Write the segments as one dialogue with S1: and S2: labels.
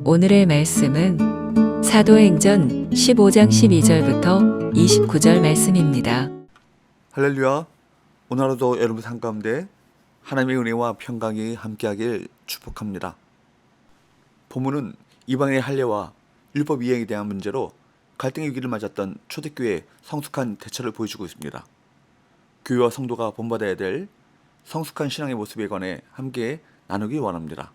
S1: 오늘의 말씀은 사도행전 15장 12절부터 29절 말씀입니다.
S2: 할렐루야. 오늘 하루도 여러분 삶 가운데 하나님의 은혜와 평강이 함께하길 축복합니다. 본문은 이방인의 할례와 율법 이행에 대한 문제로 갈등의 위기를 맞았던 초대교회의 성숙한 대처를 보여주고 있습니다. 교회와 성도가 본받아야 될 성숙한 신앙의 모습에 관해 함께 나누기 원합니다.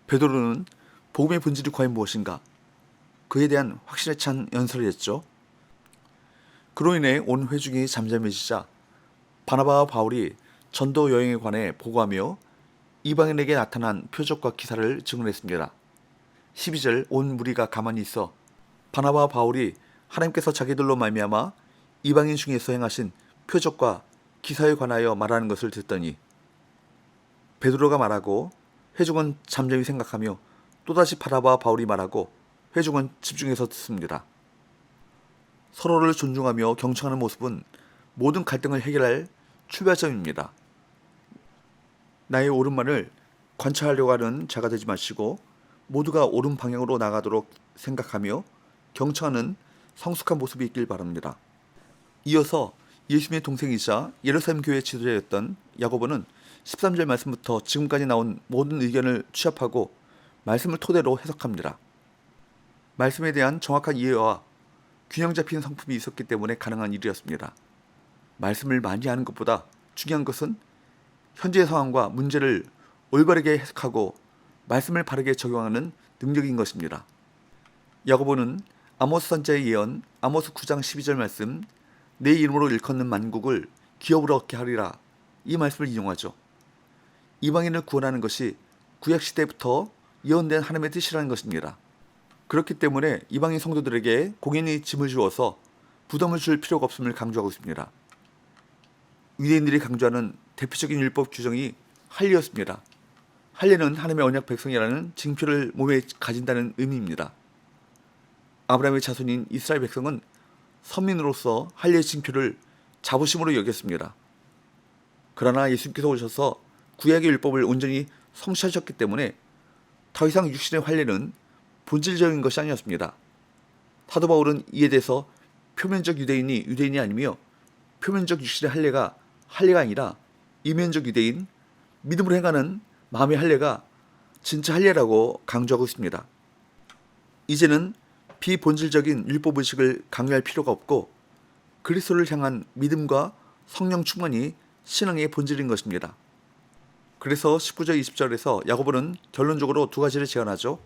S2: 베드로는 복음의 본질이 과연 무엇인가? 그에 대한 확신에 찬 연설을 했죠. 그로 인해 온 회중이 잠잠해지자 바나바와 바울이 전도 여행에 관해 보고하며 이방인에게 나타난 표적과 기사를 증언했습니다. 12절 온 무리가 가만히 있어 바나바와 바울이 하나님께서 자기들로 말미암아 이방인 중에서 행하신 표적과 기사에 관하여 말하는 것을 듣더니 베드로가 말하고 회중은 잠잠히 생각하며 또다시 바나바와 바울이 말하고 회중은 집중해서 듣습니다. 서로를 존중하며 경청하는 모습은 모든 갈등을 해결할 출발점입니다. 나의 옳은말을 관찰하려고 하는 자가 되지 마시고 모두가 옳은 방향으로 나가도록 생각하며 경청하는 성숙한 모습이 있길 바랍니다. 이어서 예수님의 동생이자 예루살렘 교회 지도자였던 야고보는 13절 말씀부터 지금까지 나온 모든 의견을 취합하고 말씀을 토대로 해석합니다. 말씀에 대한 정확한 이해와 균형 잡힌 성품이 있었기 때문에 가능한 일이었습니다. 말씀을 많이 하는 것보다 중요한 것은 현재의 상황과 문제를 올바르게 해석하고 말씀을 바르게 적용하는 능력인 것입니다. 야고보는 아모스 선지자의 예언 아모스 9장 12절 말씀 내 이름으로 일컫는 만국을 기업으로 얻게 하리라 이 말씀을 인용하죠. 이방인을 구원하는 것이 구약시대부터 예언된 하나님의 뜻이라는 것입니다. 그렇기 때문에 이방인 성도들에게 공연히 짐을 주어서 부담을 줄 필요가 없음을 강조하고 있습니다. 유대인들이 강조하는 대표적인 율법 규정이 할례였습니다. 할례는 하나님의 언약 백성이라는 징표를 몸에 가진다는 의미입니다. 아브라함의 자손인 이스라엘 백성은 선민으로서 할례의 징표를 자부심으로 여겼습니다. 그러나 예수님께서 오셔서 구약의 율법을 온전히 성취하셨기 때문에 더 이상 육신의 할례는 본질적인 것이 아니었습니다. 사도 바울은 이에 대해서 표면적 유대인이 유대인이 아니며 표면적 육신의 할례가 할례가 아니라 이면적 유대인, 믿음으로 행하는 마음의 할례가 진짜 할례라고 강조하고 있습니다. 이제는 비본질적인 율법의식을 강요할 필요가 없고 그리스도를 향한 믿음과 성령 충만이 신앙의 본질인 것입니다. 그래서 19절 20절에서 야고보는 결론적으로 두 가지를 제안하죠.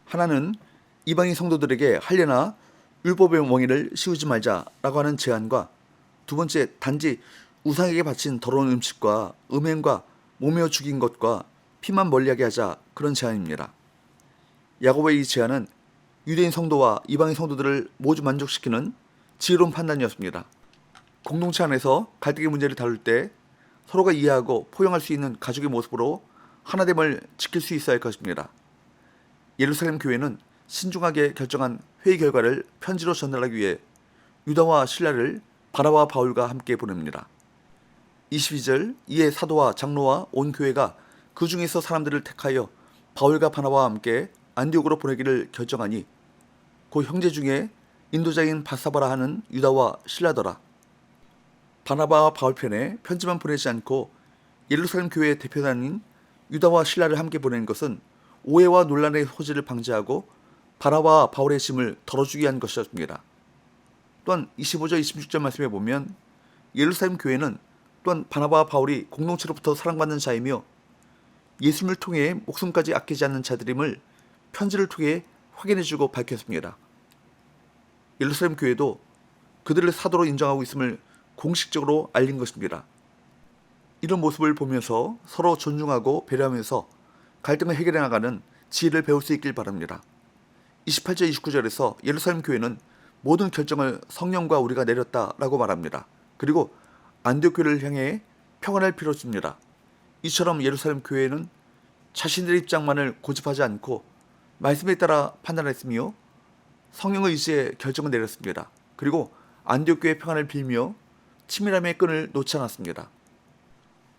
S2: 하나는 이방인 성도들에게 할례나 율법의 멍에를 씌우지 말자라고 하는 제안과 두 번째 단지 우상에게 바친 더러운 음식과 음행과 몸에어 죽인 것과 피만 멀리하게 하자 그런 제안입니다. 야고보의 이 제안은 유대인 성도와 이방인 성도들을 모두 만족시키는 지혜로운 판단이었습니다. 공동체 안에서 갈등의 문제를 다룰 때 서로가 이해하고 포용할 수 있는 가족의 모습으로 하나됨을 지킬 수 있어야 할 것입니다. 예루살렘 교회는 신중하게 결정한 회의 결과를 편지로 전달하기 위해 유다와 실라를 바나바와 바울과 함께 보냅니다. 22절 이에 사도와 장로와 온 교회가 그 중에서 사람들을 택하여 바울과 바나바와 함께 안디옥으로 보내기를 결정하니 그 형제 중에 인도자인 바사바라 하는 유다와 실라더라. 바나바와 바울 편에 편지만 보내지 않고 예루살렘 교회의 대표단인 유다와 실라를 함께 보낸 것은 오해와 논란의 소지를 방지하고 바나바와 바울의 짐을 덜어주기 위한 것이었습니다. 또한 25절 26절 말씀에 보면 예루살렘 교회는 또한 바나바와 바울이 공동체로부터 사랑받는 자이며 예수님을 통해 목숨까지 아끼지 않는 자들임을 편지를 통해 확인해주고 밝혔습니다. 예루살렘 교회도 그들을 사도로 인정하고 있음을 공식적으로 알린 것입니다. 이런 모습을 보면서 서로 존중하고 배려하면서 갈등을 해결해 나가는 지혜를 배울 수 있길 바랍니다. 28절 29절에서 예루살렘 교회는 모든 결정을 성령과 우리가 내렸다라고 말합니다. 그리고 안디옥 교회를 향해 평안을 빌어줍니다. 이처럼 예루살렘 교회는 자신들의 입장만을 고집하지 않고 말씀에 따라 판단했으며 성령을 의지해 결정을 내렸습니다. 그리고 안디옥 교회의 평안을 빌며 친밀함의 끈을 놓지 않았습니다.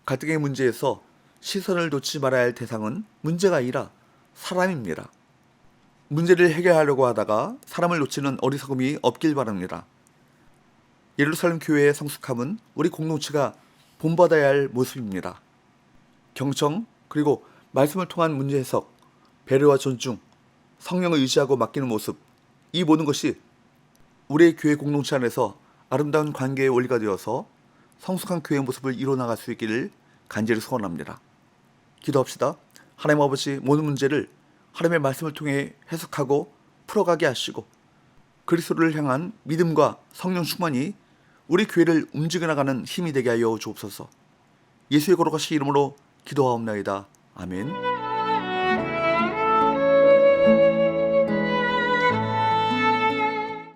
S2: 갈등의 문제에서 시선을 놓지 말아야 할 대상은 문제가 아니라 사람입니다. 문제를 해결하려고 하다가 사람을 놓치는 어리석음이 없길 바랍니다. 예루살렘 교회의 성숙함은 우리 공동체가 본받아야 할 모습입니다. 경청 그리고 말씀을 통한 문제 해석, 배려와 존중, 성령을 의지하고 맡기는 모습, 이 모든 것이 우리의 교회 공동체 안에서 아름다운 관계의 원리가 되어서 성숙한 교회의 모습을 이뤄나갈 수 있기를 간절히 소원합니다. 기도합시다. 하나님 아버지, 모든 문제를 하나님의 말씀을 통해 해석하고 풀어가게 하시고 그리스도를 향한 믿음과 성령 충만이 우리 교회를 움직여 나가는 힘이 되게 하여 주옵소서. 예수의 거룩하신 이름으로 기도하옵나이다. 아멘.